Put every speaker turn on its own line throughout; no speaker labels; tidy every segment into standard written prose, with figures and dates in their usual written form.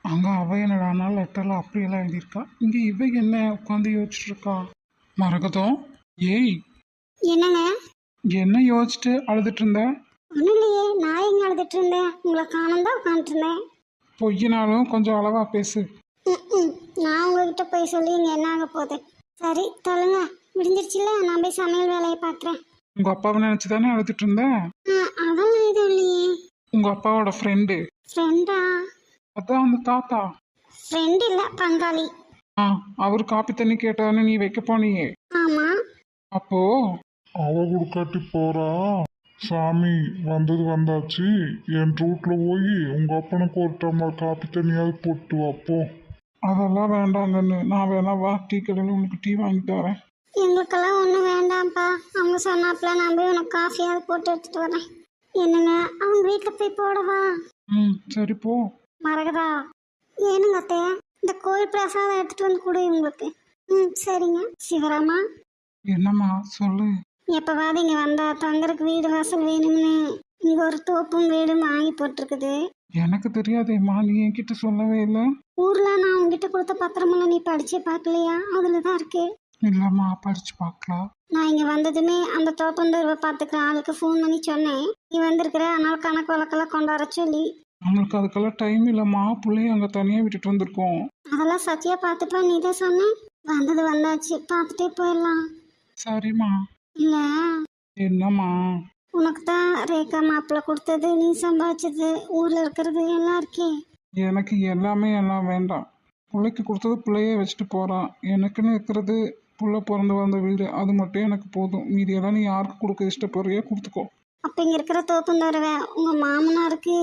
அங்கே அவ என்னடானா லெட்டரில் அப்படியெல்லாம் எழுதியிருக்கா. இங்கே இவ என்ன உட்காந்து யோசிச்சுட்டு இருக்கா? மரகதம், ஏய்,
என்னங்க?
என்ன யோசிச்சுட்டு அழுதுட்டு இருந்த?
ஒன்றும் இல்லையே, நான் எங்க அழுதுட்டு இருந்தேன்? உங்களை காணும் தான் உட்காந்துட்டு இருந்தேன்.
பொய்யினாலும் கொஞ்சம் அளவா பேசு.
நான் உங்ககிட்ட போய் சொல்லி இங்கே என்ன ஆக போகுது? சரி சொல்லுங்க, விடிஞ்சிருச்சுல, நான் போய் சமையல் வேலையை பார்க்குறேன்.
உங்க அப்பாவை நினைச்சு தானே அழுதுட்டு இருந்த?
அதெல்லாம் எதுவும் இல்லையே.
உங்க அப்பாவோட ஃப்ரெண்டு.
ஃப்ரெண்டா?
அதான் அந்த தாத்தா.
ஃப்ரெண்ட் இல்லை, பங்காளி.
அவர் காப்பி தண்ணி கேட்டான்னு நீ வைக்க போனியே.
ஆமா.
அப்போ
அவ கொடுக்காட்டி போறா. சாமி வந்தது வந்தாச்சு, என் ரூட்ல போய் உங்க அப்பனுக்கு ஒரு டம்ளர் காப்பி தண்ணியாவது போட்டு வாப்போ.
அதெல்லாம் வேண்டாங்கன்னு, நான் வேணா வா டீ கடையில் உனக்கு டீ வாங்கி தரேன்.
எங்களுக்கெல்லாம் ஒன்றும் வேண்டாம்ப்பா. அவங்க சொன்னாப்புல நான் போய் உனக்கு காஃபியாவது போட்டு எடுத்துட்டு வரேன். என்னங்க, அவங்க வீட்டில் போய் போடவா?
சரி போ.
மரகதா, ஏனுங்க அத்தையா, இந்த கோயில் பிரசாதம் எடுத்துட்டு வந்து கொடு உங்களுக்கு. சரிங்க. சிவராமா,
என்னம்மா சொல்லு.
எப்போவாது இங்கே வந்தா தங்கறதுக்கு வீடு வாசல் வேணும்னு இங்கே ஒரு தோப்பும் வீடும் வாங்கி போட்டிருக்குது.
எனக்கு தெரியாதேம்மா, நீ என்கிட்ட சொல்லவே இல்லை.
ஊரில் நான் உங்ககிட்ட கொடுத்த பத்திரமெல்லாம் நீ படிச்சே பார்க்கலையா? அதில் தான் இருக்கு.
இல்லைம்மா, படிச்சு பார்க்கலாம்.
நான் இங்கே வந்ததுமே அந்த தோப்பந்தூர்வை பார்த்துக்கிற ஆளுக்கு ஃபோன் பண்ணி சொன்னேன், நீ வந்திருக்கிற, அதனால் கணக்கு வழக்கெல்லாம் கொண்டு வர சொல்லி.
நம்மளுக்கு அதுக்கெல்லாம் டைம் இல்லைம்மா, பிள்ளைய அங்கே தனியாக விட்டுட்டு வந்திருக்கோம்.
அதெல்லாம் சத்தியா பார்த்துப்பா, நீ தான் சொன்னேன். வந்தது வந்தாச்சு, பார்த்துட்டே போயிடலாம்.
சரிம்மா.
இல்லை,
என்னம்மா?
உனக்கு தான் ரேகா மாப்பிள்ளை கொடுத்தது, நீ சம்பாதிச்சது, ஊரில் இருக்கிறது எல்லாம் இருக்கே.
எனக்கு எல்லாமே எல்லாம் வேண்டாம். பிள்ளைக்கு கொடுத்தது பிள்ளையே வச்சுட்டு போகிறான். எனக்குன்னு இருக்கிறது புள்ள பிறந்து வந்த வீடு, அது மட்டும் எனக்கு போதும். மீதியெல்லாம் நீ யாருக்கு கொடுக்க இஷ்டப்படுறியோ கொடுத்துக்கோ.
அப்போ இங்கே இருக்கிற தோப்பந்தோரவை உங்கள் மாமனாருக்கு?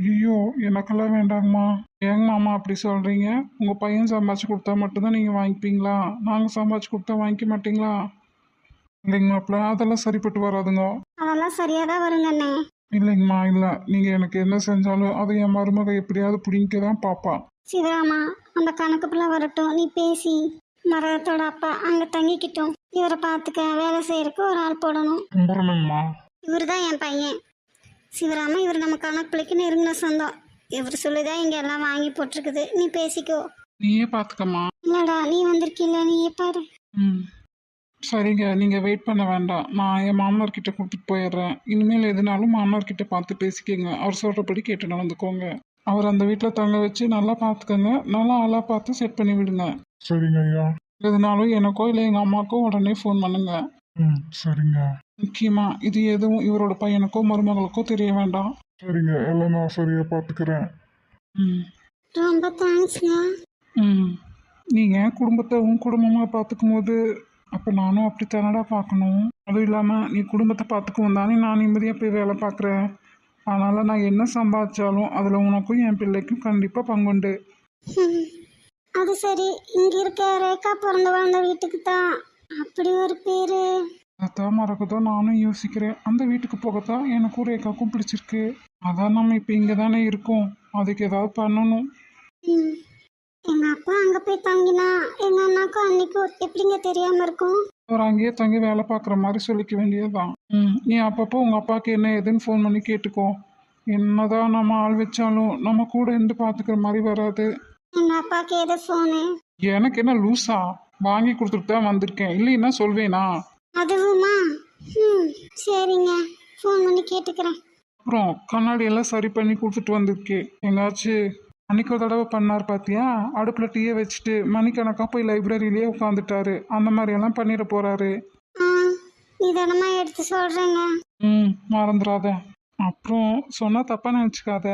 ஐயோ, எனக்கெல்லாம் வேண்டாங்கம்மா. ஏங்க மாமா அப்படி சொல்கிறீங்க? உங்கள் பையன் சம்பாதிச்சு கொடுத்தா மட்டும்தான் நீங்கள் வாங்கிப்பீங்களா? நாங்கள் சம்பாதிச்சு கொடுத்தா வாங்கிக்க மாட்டீங்களா? இல்லைங்க மாப்பிள்ள, அதெல்லாம் சரிப்பட்டு வராதுங்க.
அதெல்லாம் சரியாக தான் வருங்கண்ணே.
இல்லைங்கம்மா, இல்லை. நீங்கள் எனக்கு என்ன செஞ்சாலும் அதை என் மருமக எப்படியாவது பிடிக்க தான் பாப்பா.
சிவராமா, அந்த கணக்கு பிள்ளை வரட்டும், நீ பேசி மரகத்தோட அப்பா அங்கே தங்கிக்கிட்டோம். இவரை பார்த்துக்க வேலை செய்யறதுக்கு ஒரு ஆள் போடணும்.
கும்பிடணுங்கம்மா.
இவர் தான் என் பையன் சிவராமா. இவர் நம்ம கணக்கு பிள்ளைக்கு நெருங்கின சொந்தம். இவர் சொல்லிதான் இங்கே எல்லாம் வாங்கி போட்டிருக்குது. நீ பேசிக்கோ.
நீயே பார்த்துக்கம்மா.
இல்லடா, நீ வந்திருக்கில்ல, நீயே பாரு.
சரிங்க, நீங்கள் வெயிட் பண்ண வேண்டாம். நான் என் மாமனார்கிட்ட கொடுத்துட்டு போயிடுறேன். இனிமேல் எதுனாலும் மாமனார்கிட்ட பார்த்து பேசிக்கோங்க. அவர் சொல்கிறபடி கேட்டு நடந்துக்கோங்க. அவர் அந்த வீட்டில் தங்க வச்சு நல்லா பார்த்துக்கோங்க. நல்லா ஆளாக பார்த்து செட் பண்ணி விடுங்க.
சரிங்க ஐயா.
எதுனாலும் எனக்கோ இல்லை எங்கள் அம்மாக்கோ உடனே ஃபோன் பண்ணுங்க.
சரிங்க.
முக்கியமாக இது எதுவும் இவரோட பையனுக்கோ மருமகளுக்கோ தெரிய வேண்டாம்.
சரிங்க, எல்லாம் நான் சரியாக பார்த்துக்கிறேன்.
ரொம்ப தேங்க்ஸ்ங்க.
நீங்கள் குடும்பத்தை உன் குடும்பமாக பார்த்துக்கும் போது அப்போ நானும் அப்படி தானடா பார்க்கணும். அதுவும் இல்லாமல் நீ குடும்பத்தை பார்த்துக்கும் தானே நான் நிம்மதியாக போய் வேலை பார்க்குறேன். அதனால் நான் என்ன சம்பாதிச்சாலும் அதில் உனக்கும் என் பிள்ளைக்கும் கண்டிப்பாக பங்குண்டு.
அது சரி, இங்கே இருக்க ரேகா பிறந்து வாழ்ந்த வீட்டுக்கு தான் அப்படி ஒரு பேர்.
அதான் மறக்குதோ நானும் யோசிக்கிறேன். அந்த வீட்டுக்கு போகத்தான் எனக்கும் ரேகாவுக்கும் பிடிச்சிருக்கு. அதான் நம்ம இப்போ இங்கே தானே இருக்கோம், அதுக்கு ஏதாவது பண்ணணும்.
எங்க அப்பா அங்கே போய் தங்கினா எங்க அண்ணாக்கும் அன்னைக்கும் எப்படிங்க தெரியாம இருக்கும்?
அவர் அங்கேயே தங்கி வேலை பார்க்குற மாதிரி சொல்லிக்க வேண்டியதுதான். நீ அப்பப்போ உங்கள் அப்பாவுக்கு என்ன ஏதுன்னு ஃபோன் பண்ணி கேட்டுக்கோ. என்னதான் நம்ம ஆள் வச்சாலும் நம்ம கூட இருந்து பார்த்துக்கிற மாதிரி வராது.
எங்க அப்பாவுக்கு எது ஃபோனு?
எனக்கு என்ன லூஸா? வாங்கி கொடுத்துட்டு தான் வந்திருக்கேன், இல்லைன்னா சொல்வேனா?
அதுவுமா? சரிங்க, ஃபோன் பண்ணி கேட்டுக்கிறேன்.
அப்புறம் கண்ணாடி எல்லாம் சரி பண்ணி கொடுத்துட்டு வந்திருக்கேன். எங்காச்சும் அன்னைக்கு ஒரு தடவை பண்ணார் பார்த்தியா? அடுப்பில் டீயை வச்சுட்டு மணிக்கணக்காக போய் லைப்ரரியிலேயே உட்காந்துட்டாரு. அந்த மாதிரியெல்லாம் பண்ணிட போகிறாரு.
இதனமா எடுத்து சொல்கிறேங்க.
மறந்துடாத. அப்புறம் சொன்னால் தப்பாக நினச்சிக்காத.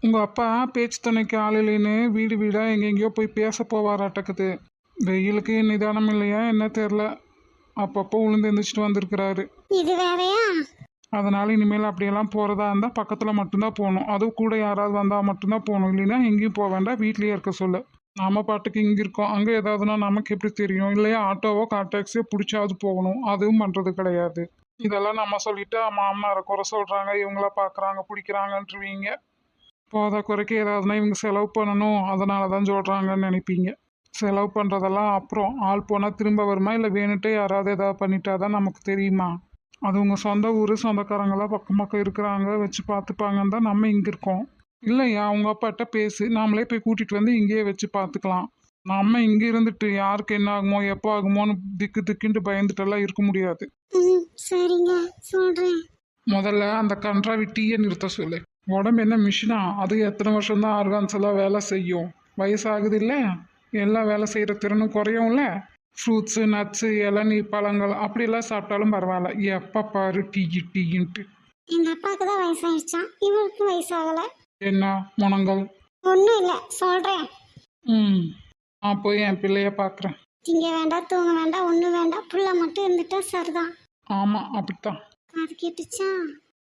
உங்கள் அப்பா பேச்சு துணைக்கு ஆள் இல்லைன்னு வீடு வீடாக எங்கெங்கேயோ போய் பேச போவாராட்டக்குது. வெயிலுக்கு நிதானம் இல்லையா என்ன தெரில, அப்பப்போ உளுந்து எந்திரிச்சிட்டு வந்திருக்கிறாரு.
இது வேறையா?
அதனால் இனிமேல் அப்படியெல்லாம் போகிறதா இருந்தால் பக்கத்தில் மட்டும்தான் போகணும். அதுவும் கூட யாராவது வந்தால் மட்டும்தான் போகணும், இல்லைன்னா எங்கேயும் போக வேண்டாம், வீட்லேயே இருக்க சொல்ல. நம்ம பாட்டுக்கு இங்கே இருக்கோம், அங்கே ஏதாவதுனா நமக்கு எப்படி தெரியும்? இல்லையா ஆட்டோவோ கார் டாக்ஸியோ பிடிச்சாது போகணும், அதுவும் பண்ணுறது கிடையாது. இதெல்லாம் நம்ம சொல்லிவிட்டு மாமனாரை குறை சொல்கிறாங்க, இவங்கள பார்க்குறாங்க பிடிக்கிறாங்கன்றவீங்க. போத குறைக்க ஏதாவதுனா இவங்க செலவு பண்ணணும், அதனால தான் சொல்கிறாங்கன்னு நினைப்பீங்க. செலவு பண்ணுறதெல்லாம் அப்புறம், ஆள் போனால் திரும்ப வருமா இல்லை வேணுட்டே யாராவது ஏதாவது பண்ணிட்டா தான் நமக்கு தெரியுமா? அது உங்கள் சொந்த ஊர் சொந்தக்காரங்களாம் பக்கம் பக்கம் இருக்கிறாங்க, வச்சு பார்த்துப்பாங்கன்னு தான் நம்ம இங்கே இருக்கோம். இல்லையா அவங்க அப்பாட்ட பேசு, நாமளே போய் கூட்டிட்டு வந்து இங்கேயே வச்சு பார்த்துக்கலாம். நம்ம இங்கே இருந்துட்டு யாருக்கு என்ன ஆகுமோ எப்போ ஆகுமோன்னு திக்கு திக்குன்ட்டு பயந்துட்டெல்லாம் இருக்க முடியாது.
ம் சரிங்க சொல்கிறேன்.
முதல்ல அந்த கன்றாவி டீயை நிறுத்த சொல்லு. உடம்பு என்ன மிஷினா? அது எத்தனை வருஷம்தான் ஆர்கான்ஸ் எல்லாம் வேலை செய்யும்? வயசாகுது இல்லை, எல்லாம் வேலை செய்கிற திறனும் குறையும்ல. ஃப்ரூட்ஸு நட்ஸு இளநீ பழங்கள் அப்படியெல்லாம் சாப்பிட்டாலும் பரவாயில்ல, எப்போ பாரு டீ டீன்ட்டு.
எங்கள் அப்பாவுக்கு தான் வயசாகிடுச்சான், இவருக்கு வயசாகலை.
என்ன முனங்கள்?
ஒன்றும் இல்லை சொல்கிறேன்.
ம், நான் போய் என் பிள்ளைய பார்க்குறேன்.
திங்க வேண்டாம் தூங்க வேண்டாம் ஒன்றும் வேண்டாம், புள்ள மட்டும் இருந்துட்டா சரிதான்.
ஆமாம் அப்படித்தான்.
அது கேட்டுச்சா?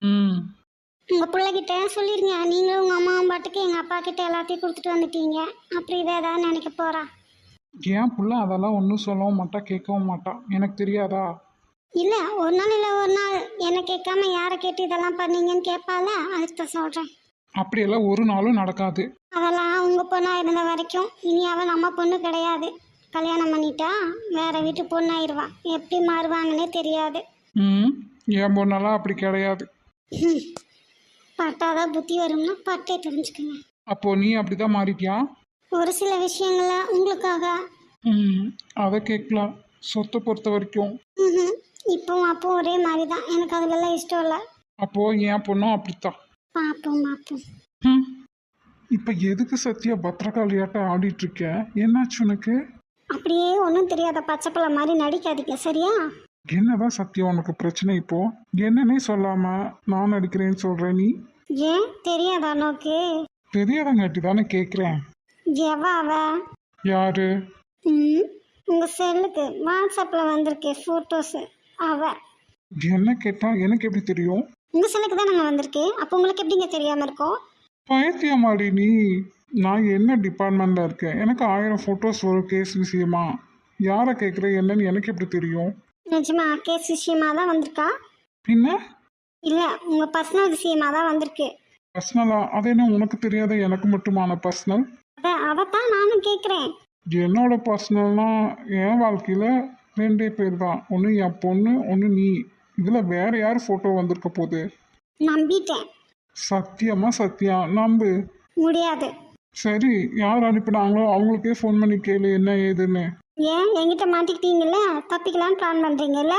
ம்,
உங்கள் பிள்ளைகிட்ட சொல்லிடுங்க, நீங்களும் உங்கள் அம்மாவும் பாட்டுக்கு எங்கள் அப்பா கிட்ட எல்லாத்தையும் கொடுத்துட்டு வந்துட்டீங்க. அப்படி இதை ஏதாவது நினைக்க போகிறா?
ஏன் புள்ள அதெல்லாம் ஒன்றும் சொல்லவும் மாட்டா, கேட்கவும் மாட்டா, எனக்கு தெரியாதா?
இல்லை ஒரு நாள் இல்லை ஒரு நாள் என்னை கேட்காம யாரை கேட்டு இதெல்லாம் பண்ணீங்கன்னு கேட்பால, அதுக்கு சொல்கிறேன்.
அப்படியெல்லாம் ஒரு நாளும் நடக்காது.
அதெல்லாம் உங்கள் பொண்ணாக இருந்த வரைக்கும். இனி அவள் நம்ம பொண்ணு கிடையாது. கல்யாணம் பண்ணிட்டா வேற வீட்டு பொண்ணாயிருவா, எப்படி மாறுவாங்கன்னே தெரியாது.
ம், என் பொண்ணெல்லாம் அப்படி கிடையாது.
பட்டாதான் புத்தி வரும்னா பட்டே தெரிஞ்சுக்கங்க.
அப்போ நீ அப்படிதான் மாறிட்டியா?
ஒரு சில விஷயங்கள உங்களுக்காக.
ம், அதை கேட்கலாம். சொத்தை பொறுத்த வரைக்கும்
ம் இப்போவும் அப்போ ஒரே மாதிரி தான், எனக்கு அதுலலாம் இஷ்டம் இல்லை.
அப்போ என் பொண்ணும் அப்படித்தான்.
பார்ப்போம் பார்ப்போம்.
ம், இப்போ எதுக்கு சத்யா பத்திரகாளியாட்டம் ஆடிட்டு இருக்க? என்னாச்சு உனக்கு?
அப்படியே ஒன்றும் தெரியாத பச்சைப்பழ மாதிரி நடிக்காதீங்க சரியா?
என்னதான் சத்யா உனக்கு பிரச்சனை இப்போ? என்னன்னே சொல்லாம நான் நடிக்கிறேன்னு சொல்ற நீ?
ஏன் தெரியாதா நோக்கு?
தெரியாதங்காட்டி தானே கேட்குறேன்.
எவா அவ?
யாரு?
ம் உங்கள் செல்லுக்கு வாட்ஸ்அப்பில் வந்திருக்கு ஃபோட்டோஸு. அவ
என்ன கேட்டா எனக்கு எப்படி தெரியும்?
உங்கள் செல்லுக்கு தான் நாங்கள் வந்திருக்கு, அப்போ உங்களுக்கு எப்படிங்க தெரியாமல் இருக்கோம்?
பைத்தியமாடி நீ? நான் என்ன டிபார்ட்மெண்ட்ல இருக்கேன்? எனக்கு 1000 ஃபோட்டோஸ் வரும் கேஸ் விஷயமா. யாரை கேட்குற என்னன்னு எனக்கு எப்படி தெரியும்?
நிஜமா கேஸ் விஷயமா தான் வந்திருக்கா?
பின்ன
இல்லை உங்கள் பர்சனல் விஷயமா தான் வந்திருக்கு.
பர்சனலா? அது என்ன உனக்கு தெரியாத எனக்கு மட்டுமான பர்சனல்?
அதைத்தான் நானும் கேட்குறேன்.
என்னோட பர்சனல்னா என் வாழ்க்கையில் 2 பேர் தான். ஒன்று என் பொண்ணு, ஒன்று நீ. இதில் வேற யார் ஃபோட்டோ வந்திருக்க போகுது?
நம்பிட்டேன்.
சத்தியமா சத்யா நம்பு.
முடியாது.
சரி, யார் அனுப்பினாங்களோ அவங்களுக்கே ஃபோன் பண்ணி கேளு என்ன ஏதுன்னு.
ஏன் என்கிட்ட மாட்டிக்கிட்டீங்கல்ல, தப்பிக்கலான்னு பிளான் பண்ணுறீங்கல்ல?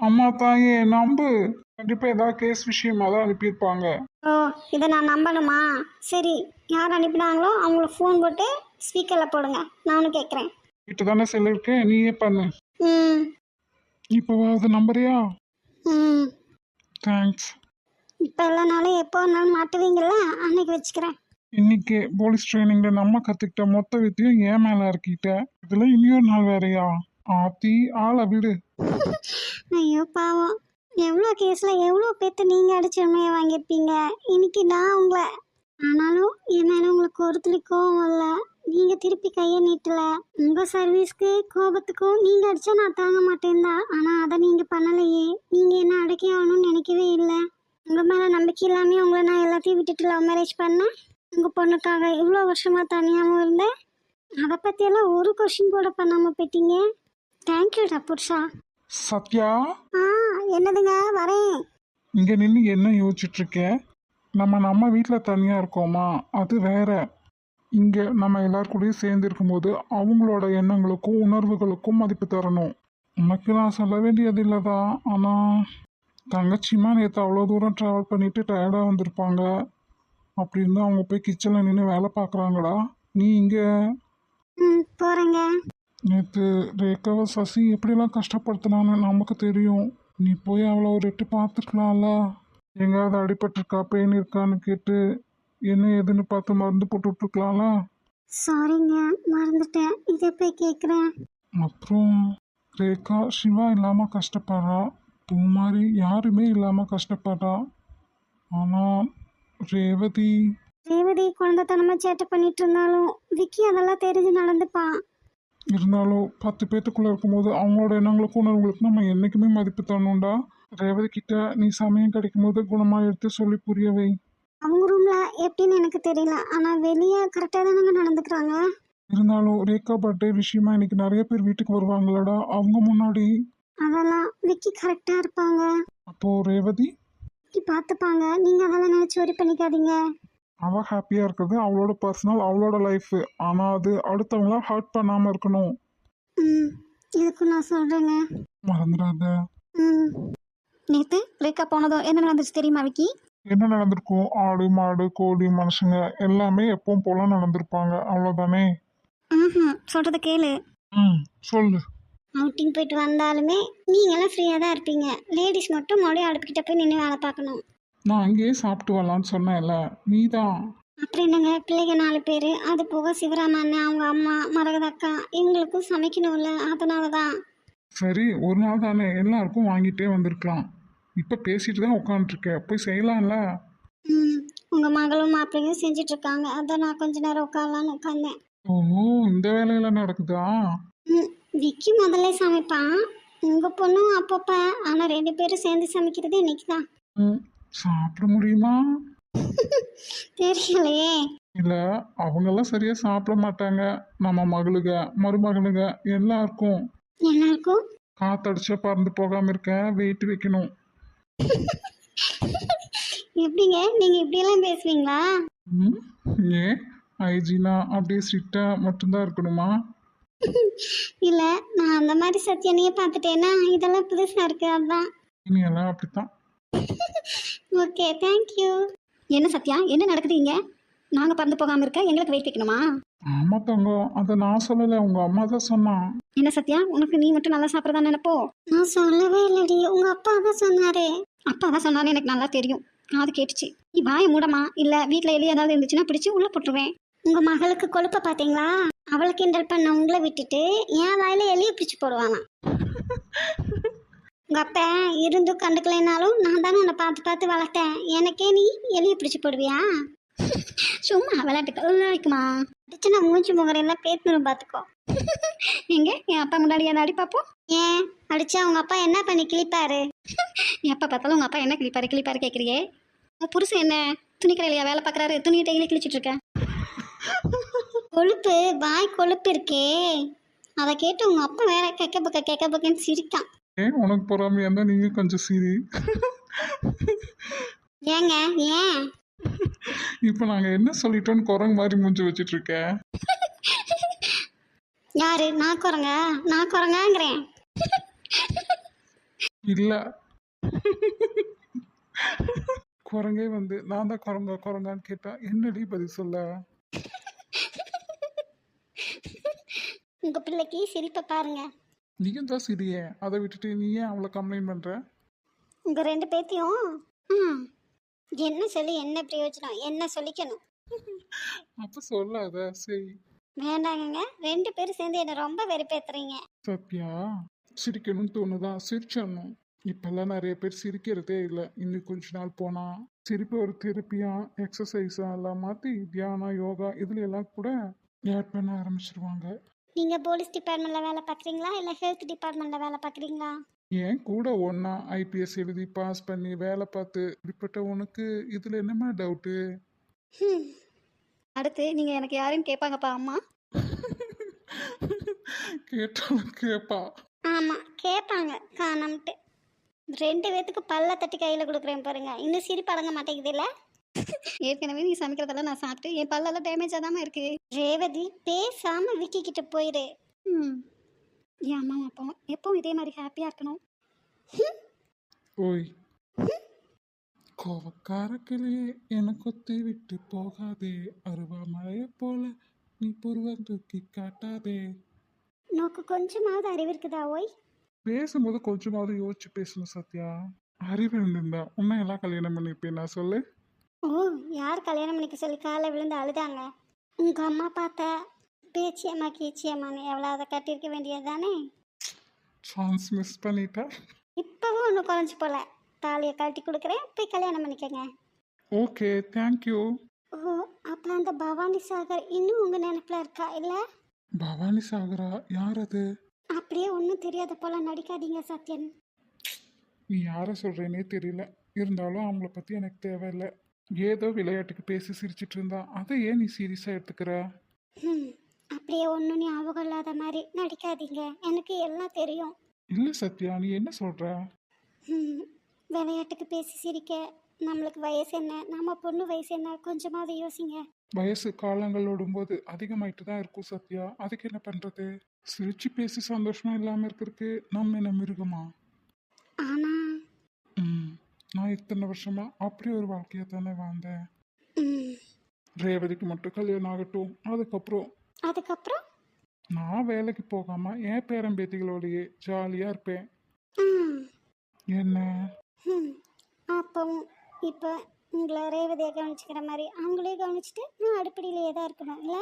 அம்மா தாயே நம்பு. கண்டிப்பாக ஏதாவது கேஸ் விஷயமா தான் அனுப்பியிருப்பாங்க.
ஓ இதை நான் நம்பணுமா? சரி யார் அனுப்பினாங்களோ அவங்களுக்கு ஃபோன் போட்டு ஸ்பீக்கரில் போடுங்க, நானும் கேட்குறேன்.
கிட்ட தானே சொல்லியிருக்கேன், நீயே பண்ணு.
ம்
இப்போவாவது நம்புறியா?
ம்
தேங்க்ஸ்.
இப்போ இல்லைனாலும் எப்போ வேணாலும் மாட்டுவீங்கள்ல, அன்னைக்கு வச்சுக்கிறேன்.
இன்னைக்கு போலீஸ் ட்ரைனிங்ல நம்ம கற்றுக்கிட்ட மொத்த வித்தியும் ஏன் மேலே இறக்கிட்ட. இதில் இன்னொரு நாள் வேறையா? ஆத்தி ஆளை விடு.
ஐயோ பாவம், எவ்வளோ கேஸில் எவ்வளோ பேர்த்து நீங்கள் அடிச்சு உண்மையை வாங்கியிருப்பீங்க. இன்னைக்கு நான் உங்களை, ஆனாலும் என் மேலே உங்களுக்கு ஒரு துளி கோவம் இல்லை. நீங்கள் திருப்பி கையை நீட்டலை. உங்கள் சர்வீஸ்க்கு கோபத்துக்கும் நீங்கள் அடித்தா நான் தாங்க மாட்டேன் தான், ஆனால் அதை நீங்கள் பண்ணலையே. நீங்கள் என்ன அடக்கி ஆகணும்னு நினைக்கவே இல்லை. உங்கள் மேலே நம்பிக்கை இல்லாமல் உங்களை நான் எல்லாத்தையும் விட்டுட்டு லவ் மேரேஜ் பண்ணேன். உங்கள் பொண்ணுக்காக இவ்வளோ வருஷமாக தனியாகவும் இருந்தேன். அதை பற்றியெல்லாம் ஒரு கொஷின் கூட பண்ணாமல் போயிட்டீங்க. தேங்க்யூடா புருஷா.
சத்யா,
ஆ என்னதுங்க வரேன்.
இங்கே நின்று என்ன யோசிச்சுட்டு இருக்க? நம்ம வீட்டில் தனியாக இருக்கோமா, அது வேற. இங்கே நம்ம எல்லார் கூடயும் சேர்ந்து இருக்கும்போது அவங்களோட எண்ணங்களுக்கும் உணர்வுகளுக்கும் மதிப்பு தரணும். உனக்கு நான் சொல்ல வேண்டியது இல்லைதான், ஆனால் தங்கச்சிமா நேற்று அவ்வளோ தூரம் ட்ராவல் பண்ணிட்டு டயர்டாக வந்திருப்பாங்க. அப்படின்னு அவங்க போய் கிச்சனில் நின்று வேலை பார்க்குறாங்களா? நீ இங்கே
ம் போகிறேங்க.
நேற்று ரேகாவை சசி எப்படிலாம் கஷ்டப்படுத்தினான்னு நமக்கு தெரியும். நீ போய் அவளை ஒரு எட்டு பார்த்துருக்கலாம்ல. எங்கேயாவது அடிபட்டிருக்கா, பெயின் இருக்கான்னு கேட்டு என்ன ஏதுன்னு பார்த்து மருந்து போட்டு விட்டுருக்கலாம்ல.
சாரிங்க மறந்துட்டேன், இதை போய் கேட்குறேன்.
அப்புறம் ரேகா சிவா இல்லாமல் கஷ்டப்படுறா, பூ மாதிரி யாருமே இல்லாமல் கஷ்டப்படுறா. ஆனால் ரேவதி
குழந்தைத்தனமாக சேட்டை பண்ணிட்டு இருந்தாலும் விக்கி அதெல்லாம் தெரிஞ்சு நடந்துப்பான்.
இருந்தாலும் 10 பேத்துக்குள்ளே இருக்கும்போது அவங்களோட எண்ணங்களுக்கும் உணர்வுகளுக்கும் நம்ம என்றைக்குமே மதிப்பு தரணும்டா. ரேவதி கிட்ட நீ சமயம் கிடைக்கும் போது குணமாக எடுத்து சொல்லி புரிய வை.
அவங்க ரூமில் எப்படின்னு எனக்கு தெரியல, ஆனால் வெளியே கரெக்டாக தானங்க நடந்துக்கிறாங்க.
இருந்தாலும் ரேகா பர்த்டே விஷயமா இன்னைக்கு நிறைய பேர் வீட்டுக்கு வருவாங்களடா, அவங்க முன்னாடி.
அதெல்லாம் விக்கி கரெக்டாக இருப்பாங்க.
அப்போ ரேவதி
விக்கி பார்த்துப்பாங்க, நீங்கள் அதெல்லாம் நினச்சி ஒரி பண்ணிக்காதீங்க.
அவள் ஹாப்பியாக இருக்கிறது அவளோட பர்சனல், அவளோட லைஃபு. ஆனால் அது அடுத்தவங்கள ஹர்ட் பண்ணாமல் இருக்கணும்.
ம் இதுக்கும் நான் சொல்கிறேங்க.
மறந்துடாத.
ம் நேற்று ரேக்கா போனதும் என்ன நடந்துச்சு தெரியுமா விக்கி?
என்ன நடந்திருக்கும்? ஆடு மாடு கோழி மனுஷங்க எல்லாமே எப்பவும் போல நடந்திருப்பாங்க, அவ்வளோதானே?
ம் சொல்கிறத கேளு.
ம், சொல்லு.
அவுட்டிங் போயிட்டு வந்தாலுமே நீங்களாம் ஃப்ரீயாக தான் இருப்பீங்க. லேடிஸ் மட்டும் மறுபடியும் அடுப்புக்கிட்ட போய் நின்று வேலை பார்க்கணும்.
நான் அங்கேயே சாப்பிட்டு வரலான்னு சொன்னேன்ல, நீ தான்.
அப்புறம் என்னங்க, பிள்ளைங்க 4 பேர், அது போக சிவராம அண்ணன், அவங்க அம்மா, மரகத அக்கா, இவங்களுக்கும் சமைக்கணும்ல, அதனால தான்.
சரி, ஒரு நாள் தானே, எல்லாருக்கும் வாங்கிட்டே வந்திருக்கலாம். இப்போ பேசிட்டு தான் உட்காந்துருக்கேன், போய் செய்யலாம்ல.
ம் உங்கள் மகளும் மாப்பிள்ளையும் செஞ்சிட்ருக்காங்க, அதான் நான் கொஞ்ச நேரம் உட்காரலான்னு உட்காந்தேன்.
ஓ, இந்த வேலையெல்லாம் நடக்குதா?
ம் விக்கி முதல்ல சமைப்பான், உங்கள் பொண்ணும் அப்பப்போ. ஆனால் 2 பேரும் சேர்ந்து சமைக்கிறது இன்னைக்கு தான்.
ம், சாப்பிட முடியுமா?
தெரியலையே.
இல்லை, அவங்கெல்லாம் சரியாக சாப்பிட மாட்டாங்க. நம்ம மகளுக மருமகளுக எல்லாருக்கும்
எல்லாருக்கும்
காத்தடிச்சா பறந்து போகாமல் இருக்க வெயிட் வைக்கணும்.
எப்படிங்க நீங்கள் இப்படியெல்லாம் பேசுவீங்களா?
ம், ஏன் ஐஜினா அப்படியே ஸ்ட்ரிக்டாக மட்டும்தான் இருக்கணுமா?
இல்லை, நான் அந்த மாதிரி சத்தியனையே பார்த்துட்டேன்னா இதெல்லாம் புதுசாக இருக்குது, அதுதான்.
இனியெல்லாம் அப்படித்தான்.
Okay, thank you. என்ன சத்யா, என்ன நடக்குது இங்கே? நாங்கள் பறந்து போகாமல் இருக்க எங்களுக்கு வெயிட் வைக்கணுமா?
ஆமாம் தங்கம், அதை நான் சொல்லலை, உங்கள் அம்மா தான் சொன்னான்.
என்ன சத்யா, உனக்கு நீ மட்டும் நல்லா சாப்பிட்றதா நினைப்போ? நான் சொல்லவே இல்லடி, உங்கள் அப்பா தான் சொன்னாரு. அப்பா தான் சொன்னாரு, எனக்கு நல்லா தெரியும், காது கேட்டுச்சு. நீ வாயை மூடமா, இல்லை வீட்டில் எலி ஏதாவது இருந்துச்சுன்னா பிடிச்சி உள்ளே போட்டுருவேன். உங்கள் மகளுக்கு கொழுப்பை பார்த்தீங்களா? அவளை கிண்டல் பண்ண உங்களை விட்டுட்டு என் வாயில எலியை பிடிச்சி போடுவாங்க. உங்கள் அப்பா இருந்தும் கண்டுக்கலைனாலும் நான் தானே உன்னை பார்த்து பார்த்து வளர்த்தேன். எனக்கே நீ எலியை பிடிச்சி போடுவியா? சும்மா விளையாட்டுக்குமா அடிச்சுன்னா மூச்சு முகரெல்லாம் பேத்துணும் பார்த்துக்கோ. எங்க என் அப்பா முன்னாடி என்ன அடி பார்ப்போம். ஏன் அடிச்சா உங்க அப்பா என்ன பண்ணி கிழிப்பாரு? எப்போ பார்த்தாலும் உங்க அப்பா என்ன கிழிப்பாரு கேட்குறியே? உன் புருஷன் என்ன துணிக்கடையிலையா வேலை பார்க்குறாரு? துணியை டெய்லி கிழிச்சிட்டு இருக்க. கொழுப்பு வாய் கொழுப்பு இருக்கே, அதை கேட்டு உங்க அப்பா வேற கேட்க பக்கன்னு சிரிக்கான்.
ஏன் உனக்கு பொறாமையாக இருந்தால் நீங்கள் கொஞ்சம் சீரி.
ஏங்க ஏன்?
இப்போ நாங்கள் என்ன சொல்லிட்டோன்னு குரங்கு மாதிரி மூஞ்சி வச்சிட்டு இருக்க?
யாரு நான் குரங்காங்கிறேன்.
இல்லை, குரங்கே வந்து நான் தான் குரங்கான்னு கேட்டா என்னடி பதில் சொல்ல?
உங்க பிள்ளைக்கு சிரிப்பை பாருங்க.
நீயும் தான் சிரியே, அதை விட்டுட்டு நீ ஏன் அவளை கம்ப்ளைண்ட் பண்ணுற?
உங்க 2 பேத்தையும் என்ன சொல்லி என்ன பிரயோஜனம், என்ன சொல்லிக்கணும்?
அப்போ சொல்லாத. சரி
வேண்டாங்கங்க, 2 பேரும் சேர்ந்து என்ன ரொம்ப வெறுப்பேத்துறீங்க.
சத்யா, சிரிக்கணும்னு தோணுதா சிரிச்சிடணும். இப்பெல்லாம் நிறைய பேர் சிரிக்கிறதே இல்லை. இன்னும் கொஞ்ச நாள் போனா சிரிப்பு ஒரு தெரப்பியா எக்ஸசைஸா எல்லாம் மாற்றி தியானம் யோகா இதுல எல்லாம் கூட ஆட் பண்ண ஆரம்பிச்சிருவாங்க.
நீங்க போலீஸ் டிபார்ட்மெண்ட்ல வேலை பார்க்குறீங்களா இல்லை ஹெல்த் டிபார்ட்மெண்ட்ல வேலை பார்க்குறீங்களா?
ஏன் கூட ஒன்றா ஐபிஎஸ் எழுதி பாஸ் பண்ணி வேலை பார்த்து இப்படிப்பட்ட உனக்கு இதில் என்னமா டவுட்டு?
அடுத்து நீங்க எனக்கு யாருன்னு கேட்பாங்கப்பா அம்மா.
கேட்டாலும் கேட்பா.
ஆமா கேட்பாங்க காணாமட்டு. 2 பேத்துக்கு பல்ல தட்டி கையில் கொடுக்குறேன் பாருங்க, இன்னும் சிரிப்பு அடங்க மாட்டேங்குது இல்லை? ஏற்கனவே நீ சமைக்கிறதெல்லாம் நான் சாப்பிட்டு என் பல்லெல்லாம் டேமேஜ் ஆகாம இருக்கு. ரேவதி பேசாம விக்கி கிட்ட போயிரு. என் அம்மா அப்பாவும் எப்பவும் இதே மாதிரி ஹாப்பியா இருக்கணும்.
ஓய் கோவக்கார கிளியே என்னை கொத்தி விட்டு போகாதே, அருவாமழையை போல நீ புருவம் தூக்கி காட்டாதே.
நோக்கு கொஞ்சமாவது அறிவு இருக்குதா? ஓய்
பேசும்போது கொஞ்சமாவது யோசிச்சு பேசணும் சத்யா. அறிவு இருந்திருந்தா உன்னை எல்லாம் கல்யாணம் பண்ணிப்பேன் நான் சொல்லு.
ஓ, யார் கல்யாணம் பண்ணிக்க சொல்லி காலை விழுந்து அழுதாங்க? உங்க அம்மா பார்த்த பேச்சியம்மா கீச்சியம்மான்னு எவ்வளோ அதை கட்டியிருக்க வேண்டியது தானே.
சான்ஸ் மிஸ் பண்ணிட்டா.
இப்போவும் ஒன்றும் குறைஞ்சி போல. தாலியை கழட்டி கொடுக்குறேன், போய் கல்யாணம் பண்ணிக்கங்க.
Okay, thank you.
ஓ, அப்போ அந்த பவானி சாகர் இன்னும் உங்கள் நினைப்பில் இருக்கா இல்லை?
பவானி சாகரா? யார் அது?
அப்படியே ஒன்றும் தெரியாத போல நடிக்காதீங்க சத்யன்.
நீ யாரை சொல்கிறேனே தெரியல. இருந்தாலும் அவங்கள பற்றி எனக்கு தேவையில்லை. ஏதோ விளையாட்டுக்கு பேசி சிரிச்சிட்டு இருந்தா அதை ஏன் நீ சீரியஸாக எடுத்துக்கிற?
அப்படியே ஒன்றும் ஞாபகம் இல்லாத மாதிரி நடிக்காதீங்க, எனக்கு எல்லாம் தெரியும்.
இல்லை சத்யா, நீ என்ன சொல்கிற?
விளையாட்டுக்கு பேசி சிரிக்க நம்மளுக்கு வயசு என்ன, நம்ம பொண்ணு வயசு என்ன, கொஞ்சமாவது யோசிங்க.
வயசு காலங்கள் ஓடும்போது அதிகமாயிட்டு தான் இருக்கும் சத்யா. அதுக்கு என்ன பண்றது? சிரிச்சு பேசி சந்தோஷமா இல்லாம இருக்கிறதுக்கு நம்ம என்ன மிருகமா?
ஆனா
ம், நான் இத்தனை வருஷமா அப்படி ஒரு வாழ்க்கையை தானே வாழ்ந்தேன்.
ம்,
ரேவதிக்கு மட்டும் கல்யாணம் ஆகட்டும், அதுக்கப்புறம்
அதுக்கப்புறம்
நான் வேலைக்கு போகாம என் பேரம்பேத்திகளோடையே ஜாலியா இருப்பேன்.
ம்,
என்ன?
ம். அப்பவும் இப்போ உங்களை ரேவதியை கவனிச்சுக்கிற மாதிரி அவங்களே கவனிச்சுட்டு நான் அடுப்படியிலேயே தான் இருக்கணும் இல்லை?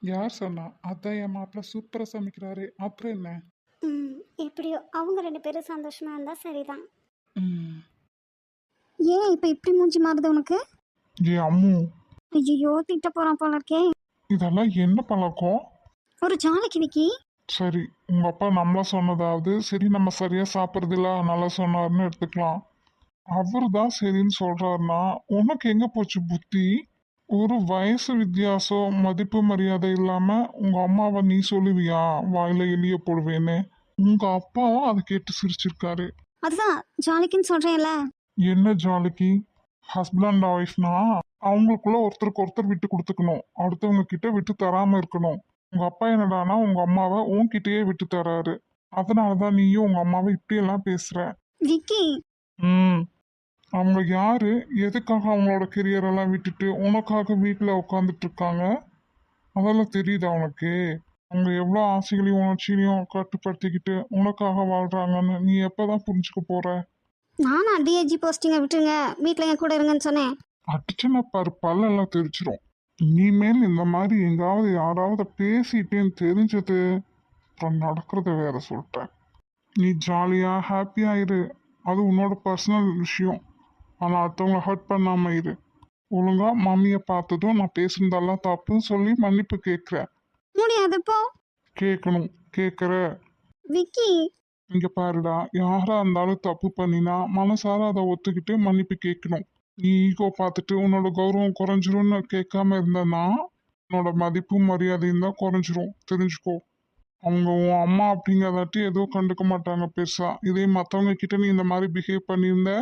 யார் சொன்னா? அதான் என் மாப்பிள்ள சூப்பரா சமைக்கிறாரு, அப்புறம் என்ன?
ம், எப்படியோ அவங்க 2 பேரும் சந்தோஷமா இருந்தா சரிதான்.
ம்,
ஏன் இப்போ இப்படி மூஞ்சி மாறுது உனக்கு?
ஏ அம்மு,
ஐயோ திட்ட போறான் போல இருக்கே.
இதெல்லாம் என்ன பழக்கம்?
ஒரு ஜாலிக்கு விக்கி.
சரி, உங்க அப்பா நம்மளா சொன்னதாவது சரி, நம்ம சரியா சாப்பிட்றதில்ல நல்லா சொன்னாருன்னு எடுத்துக்கலாம். அவரு தான் சரின்னு சொல்றாருன்னா உனக்கு எங்க போச்சு புத்தி? ஒரு வயசு வித்தியாசம் மதிப்பு மரியாதை இல்லாம உங்க அம்மாவை நீ சொல்லுவியா வாயில எலிய போடுவேன்னு? உங்க அப்பாவும் அதை கேட்டு சிரிச்சிருக்காரு.
அதுதான் ஜாலிக்குன்னு சொல்றேன்ல.
என்ன ஜாலிக்கு? ஹஸ்பண்ட் ஒய்ஃப்னா அவங்களுக்குள்ள ஒருத்தருக்கு ஒருத்தர் விட்டு கொடுத்துக்கணும், அடுத்தவங்க கிட்ட விட்டு தராம இருக்கணும். உங்க அப்பா என்னடானா உங்க அம்மாவை உன்கிட்டயே விட்டு தராரு. அதனாலதான் நீயும் உங்க அம்மாவை இப்படியெல்லாம் பேசுற.
விக்கி.
ம், அவங்க யாரு, எதுக்காக அவங்களோட கெரியர் எல்லாம் விட்டுட்டு உனக்காக வீட்டில் உட்காந்துட்டு இருக்காங்க? அதெல்லாம் தெரியுதா உனக்கு? அவங்க எவ்வளோ ஆசைகளையும் உணர்ச்சிகளையும் கட்டுப்படுத்திக்கிட்டு உனக்காக வாழ்றாங்கன்னு நீ எப்பதான் புரிஞ்சுக்க போற?
நானும் டிஏஜி போஸ்டிங்கை விட்டுருங்க, வீட்டில் என் கூட இருங்கன்னு சொன்னேன்.
அடிச்சுன்னா பாரு பல்லெல்லாம் தெரிச்சிரும். இனிமேல் இந்த மாதிரி எங்காவது யாராவது பேசிட்டேன்னு தெரிஞ்சது அப்புறம் நடக்கிறத வேற சொல்லிட்டேன். நீ ஜாலியா ஹாப்பியா இரு, அது உன்னோட பர்சனல் விஷயம். ஆனால் அடுத்தவங்களை ஹர்ட் பண்ணாம இரு. ஒழுங்கா மம்மியை பார்த்ததும் நான் பேசுனதெல்லாம் தப்புன்னு சொல்லி மன்னிப்பு கேட்குறேன்.
முடியாது போ.
கேட்கணும், கேட்குற.
விக்கி.
இங்க பாருடா, யாரா இருந்தாலும் தப்பு பண்ணினா மனசார அதை ஒத்துக்கிட்டு மன்னிப்பு கேட்கணும். நீ ஈகோ பார்த்துட்டு உன்னோட கௌரவம் குறைஞ்சிரும்னு கேட்காம இருந்தனா உன்னோட மதிப்பும் மரியாதையும் தான் குறைஞ்சிரும், தெரிஞ்சுக்கோ. அவங்க உன் அம்மா அப்படிங்கிறதாட்டி எதுவும் கண்டுக்க மாட்டாங்க பெருசா. இதே மற்றவங்க கிட்ட நீ இந்த மாதிரி பிஹேவ் பண்ணியிருந்த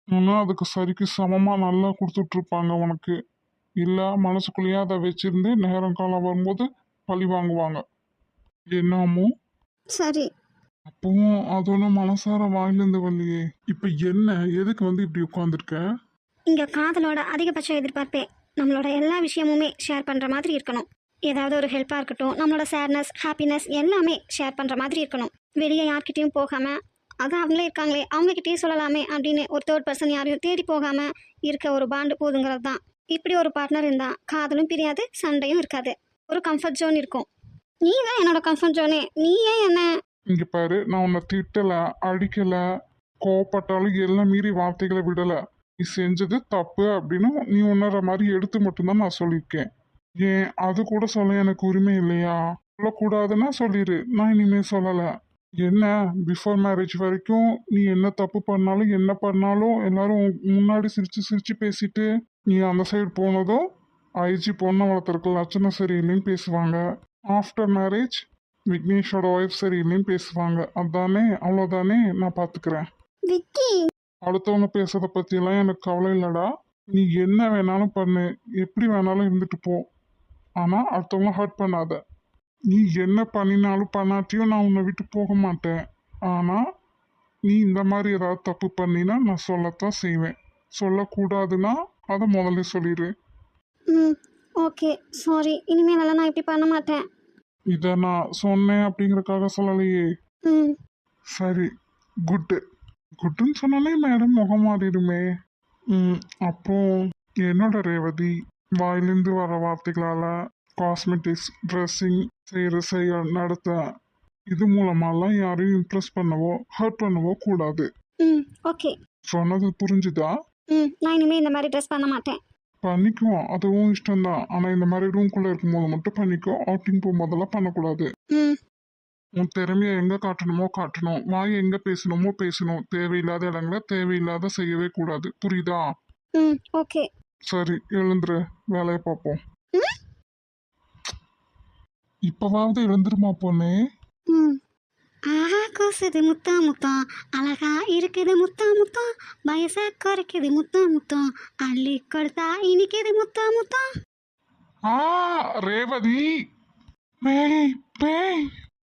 இன்னும் அதுக்கு சரிக்கு சமமா நல்லா கொடுத்துட்டு இருப்பாங்க உனக்கு. இல்ல மனசுக்குள்ளேயே அதை வச்சிருந்து நேரம் காலம் வரும்போது பழி வாங்குவாங்க. என்னமோ
சரி.
அப்பவும் அது ஒன்றும் மனசார வாயிலிருந்து வரலையே. இப்ப என்ன, எதுக்கு வந்து இப்படி உட்காந்துருக்க?
இங்கே காதலோட அதிகபட்ச எதிர்பார்ப்பே நம்மளோட எல்லா விஷயமுமே ஷேர் பண்ணுற மாதிரி இருக்கணும். ஏதாவது ஒரு ஹெல்ப்பாக இருக்கட்டும், நம்மளோட சேட்னஸ் ஹாப்பினஸ் எல்லாமே ஷேர் பண்ணுற மாதிரி இருக்கணும். வெளியே யார்கிட்டையும் போகாமல், அது அவங்களே இருக்காங்களே அவங்கக்கிட்டேயே சொல்லலாமே அப்படின்னு ஒரு தேர்ட் பர்சன் யாரையும் தேடி போகாமல் இருக்க ஒரு பாண்டு போதுங்கிறது தான். இப்படி ஒரு பார்ட்னர் இருந்தால் காதலும் பிரியாது, சண்டையும் இருக்காது, ஒரு கம்ஃபர்ட் ஜோன் இருக்கும். நீ தான் என்னோட கம்ஃபர்ட் ஜோனே. நீ ஏன் என்ன?
இங்க பாரு, நான் உன்னை திட்டல, அடிக்கல, கோவப்பட்டாலும் எல்லாம் மீறி வார்த்தைகளை விடல. நீ செஞ்சது தப்பு அப்படின்னு நீ உணர்ற மாதிரி எடுத்து மட்டும்தான் நான் சொல்லியிருக்கேன். ஏன் அது கூட சொல்ல எனக்கு உரிமை இல்லையா? சொல்லக்கூடாதுன்னா சொல்லிடு, நான் இனிமே சொல்லல. என்ன, பிஃபோர் மேரேஜ் வரைக்கும் நீ என்ன தப்பு பண்ணாலும் என்ன பண்ணாலும் எல்லாரும் உன் முன்னாடி சிரிச்சு சிரிச்சு பேசிட்டு, நீ அந்த சைடு போனதும் ஐஜி பொண்ணை வளர்த்துருக்க லட்சணம் சரியில்லைன்னு பேசுவாங்க. ஆஃப்டர் மேரேஜ் விக்னேஷோட ஒய்ஃப் சரியில்லைன்னு பேசுவாங்க. அதானே, அவ்வளோதானே, நான் பார்த்துக்கிறேன்.
விக்கி.
அடுத்தவங்க பேசுறத பற்றியெல்லாம் எனக்கு கவலை இல்லைடா. நீ என்ன வேணாலும் பண்ணு, எப்படி வேணாலும் இருந்துட்டு போ, ஆனால் அடுத்தவங்கள ஹர்ட் பண்ணாத. நீ என்ன பண்ணினாலும் பண்ணாட்டியும் நான் உன்னை விட்டு போக மாட்டேன். ஆனால் நீ இந்த மாதிரி ஏதாவது தப்பு பண்ணினா நான் சொல்லத்தான் செய்வேன். சொல்லக்கூடாதுன்னா அதை முதல்ல சொல்லிடு.
ம், ஓகே சாரி, இனிமேல் நான் இப்படி பண்ண மாட்டேன்.
இதை நான் சொன்னேன் அப்படிங்கறக்காக சொல்லலையே.
ம்.
சரி, குட்டு. குட்டுன்னு சொன்னாலே மேடம் முகம் மாறிடுமே. ம், அப்புறம் என்னோட ரேவதி வாயிலிருந்து வர வார்த்தைகளால் காஸ்மெட்டிக்ஸ் ட்ரெஸ்ஸிங் செய்கிற செயல் நடத்த இது மூலமாலாம் யாரையும் இம்ப்ரெஸ் பண்ணவோ ஹர்ட் பண்ணவோ கூடாது.
ம், ஓகே.
சொன்னது புரிஞ்சுதா?
ம், நான் இனிமேல் இந்த மாதிரி ட்ரெஸ் பண்ண மாட்டேன்.
பண்ணிக்குவோம், அதுவும் இஷ்டம்தான். ஆனால் இந்த மாதிரி ரூம்குள்ளே இருக்கும்போது மட்டும் பண்ணிக்கோ, அவுட்டிங் போகும்போதெல்லாம் பண்ணக்கூடாது.
ம்.
உன் திறமையை எங்கே காட்டணுமோ காட்டணும், வாயை எங்கே பேசணுமோ பேசணும். தேவையில்லாத இடங்களை தேவையில்லாத செய்யவே கூடாது, புரியுதா?
ம், ஓகே.
சரி, எழுந்துரு, வேலையை பார்ப்போம்.
ம்.
இப்போவாவது எழுந்துருமா பொண்ணே.
ம். ஆஹா கூசுது முத்தா முத்தம், அழகா இருக்குது முத்தா முத்தம், வயச குறைக்குது முத்தா முத்தம், அள்ளி கொடுத்தா இனிக்குது முத்தா முத்தம்.
ஆ ரேவதி, பேய் பேய்.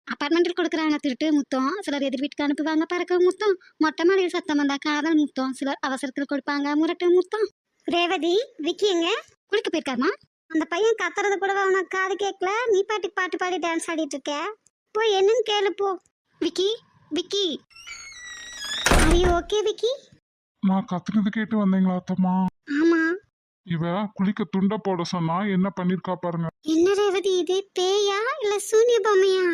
அப்பார்ட்மெண்ட்டில் கொடுக்குறாங்க திருட்டு முத்தம், சிலர் எதிர் வீட்டுக்கு அனுப்புவாங்க பறக்க முத்தம், மொட்டை மாடியில் சத்தம் வந்தா காதல் முத்தம், சிலர் அவசரத்தில் கொடுப்பாங்க முரட்டு முத்தம். ரேவதி, விக்கி எங்க? குளிக்க போயிருக்காருமா. அந்த பையன் கத்துறது கூட உனக்கு காது கேட்கல, நீ பாட்டுக்கு பாட்டு பாடி டான்ஸ் ஆடிட்டு இருக்க. போய் என்னன்னு கேளு போ. Vicky, Vicky, are you okay Vicky?
நான் கத்துனது கேட்டு வந்தீங்களா அத்தம்மா?
ஆமா.
இவ குளிக்க துண்ட போட சொன்னா என்ன பண்ணிருக்கா பாருங்க.
என்ன ரேவதி இது, பேயா இல்ல சூனிய பொம்மையா?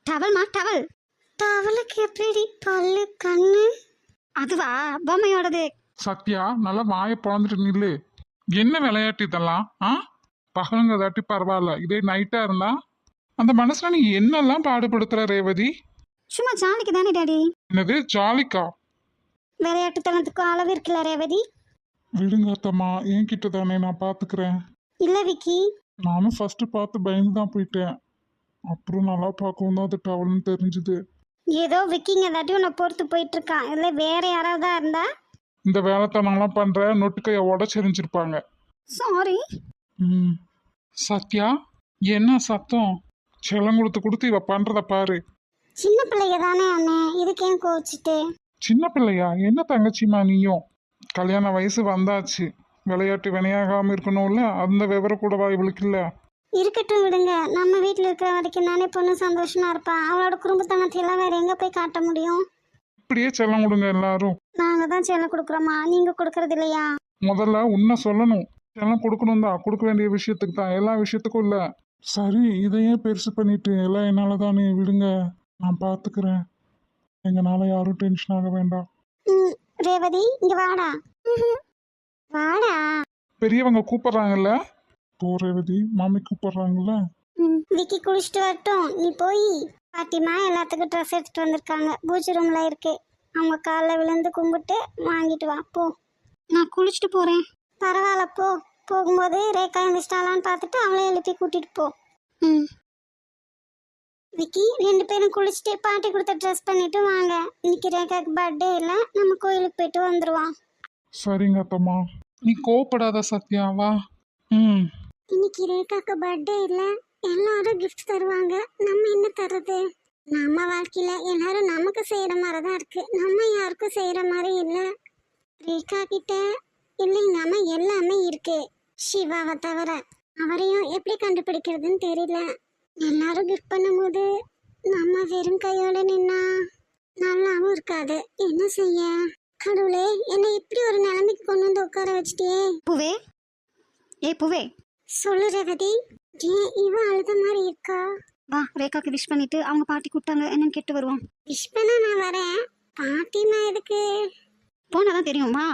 டவல்மா டவல். டவலுக்கு எப்படி பல்லு கண்ணு? அதுவா பொம்மையோடது.
சத்யா, நல்லா வாயை பொழந்துட்டு நில்லு. என்ன விளையாட்டு இதெல்லாம்? பகலுங்க தாட்டி பரவாயில்ல, இதே நைட்டா இருந்தா அந்த மனசுல நீ என்னெல்லாம் பாடுபடுத்துற ரேவதி?
சும்மா ஜாலிக்கு தானே டாடி.
என்னது ஜாலிக்கா?
விளையாட்டுத்தனத்துக்கும் அளவு இருக்குல்ல ரேவதி.
விடுங்க அத்தம்மா, என்கிட்ட தானே, நான் பாத்துக்கிறேன்.
இல்ல விக்கி,
நானும் ஃபர்ஸ்ட் பார்த்து பயந்து தான் போயிட்டேன். அப்புறம் நல்லா பார்க்கவும் தான் அது டவல்னு தெரிஞ்சுது.
ஏதோ விக்கிங்க ஏதாட்டி உன்னை பொறுத்து போயிட்டு இருக்கான். இல்ல வேற யாராவதா இருந்தா?
இந்த வேலைத்தனம்லாம் பண்ற நொட்டுக்கைய உடச்சிருப்பாங்க.
சாரி.
ம். சத்யா, என்ன சத்தம்? செல்லம் கொடுத்து கொடுத்து இவ பண்றத பாரு.
சின்ன பிள்ளைங்க தானே அண்ணே, இதுக்கு ஏன் கோச்சிட்டு?
சின்ன பிள்ளையா? என்ன தங்கச்சிமா நீயும்? கல்யாண வயசு வந்தாச்சு, விளையாட்டு வினையாகாம இருக்கணும்ல, அந்த விவரம் கூடவா இவளுக்கு இல்ல?
இருக்கட்டும் விடுங்க, நம்ம வீட்டில் இருக்கிற வரைக்கும் தானே பொண்ணு சந்தோஷமா இருப்பா. அவளோட குடும்பத்தனத்தையெல்லாம் வேற எங்க போய் காட்ட முடியும்?
இப்படியே செல்லம் கொடுங்க எல்லாரும்.
நாங்க தான் செல்லம் கொடுக்குறோமா, நீங்க கொடுக்கறது இல்லையா?
முதல்ல உன்னை சொல்லணும். செல்லம் கொடுக்கணும் தான், கொடுக்க வேண்டிய விஷயத்துக்கு தான், எல்லா விஷயத்துக்கும் இல்ல. சரி, இதையே பெருசு பண்ணிட்டு எல்லாம் என்னால தானே, விடுங்க, நான் பாத்துக்கிறேன். எங்கனால யாரும் டென்ஷன் ஆக வேண்டாம்.
ரேவதி, இங்க வாடா. வாடா.
பெரியவங்க கூப்பிடுறாங்கல்ல, போ ரேவதி, மாமி கூப்பிடுறாங்கல்ல.
விக்கி குளிச்சுட்டு வரட்டும், நீ போய். பாட்டிமா எல்லாத்துக்கும் ட்ரெஸ் எடுத்துட்டு வந்திருக்காங்க, பூஜை ரூம்ல இருக்கு. அவங்க காலில் விழுந்து கும்பிட்டு வாங்கிட்டு வா போ. நான் குளிச்சுட்டு போறேன். பரவாயில்ல போ. போகும்போது ரேகா எழுந்திரிச்சிட்டாலான்னு பார்த்துட்டு அவளே எழுப்பி கூட்டிட்டு போ. விக்கி, 2 பேரும் குளிச்சுட்டு பாட்டி கொடுத்த ட்ரெஸ் பண்ணிட்டு வாங்க. இன்னைக்கு ரேகாக்கு பர்த்டே இல்லை, நம்ம கோயிலுக்கு போயிட்டு வந்துருவோம்.
சரிங்க அத்தம்மா. நீ கோவப்படாத சத்யாவா.
இன்னைக்கு ரேகாக்கு பர்த்டே இல்லை, எல்லாரும் கிஃப்ட் தருவாங்க. நம்ம என்ன தர்றது? நம்ம வாழ்க்கையில எல்லாரும் நமக்கு செய்யற மாதிரி தான் இருக்கு, நம்ம யாருக்கும் செய்யற மாதிரி இல்லை. ரேகா கிட்ட இல்லைங்காம எல்லாமே இருக்கு, சிவாவை தவிர. அவரையும் எப்படி கண்டுபிடிக்கிறதுன்னு தெரியல. எல்லாரும் கிஃப்ட் பண்ணும்போது நம்ம வெறும் கையோட நின்னா நல்லாவும் இருக்காது. என்ன செய்ய? கடவுளே, என்னை இப்படி ஒரு நிலைமைக்கு கொண்டு வந்து உட்கார வச்சுட்டே. பூவே, பூவே, சொல்லு ரேவதி. ஏன் இவ அழுத மாதிரி இருக்கா? வா, ரேகாக்கு விஷ் பண்ணிட்டு அவங்க பாட்டி கூப்பிட்டாங்க, என்னன்னு கேட்டு வருவோம். விஷ் பண்ண நான் வரேன், பாட்டிமா எதுக்கு? போனாதான் தெரியும். வா.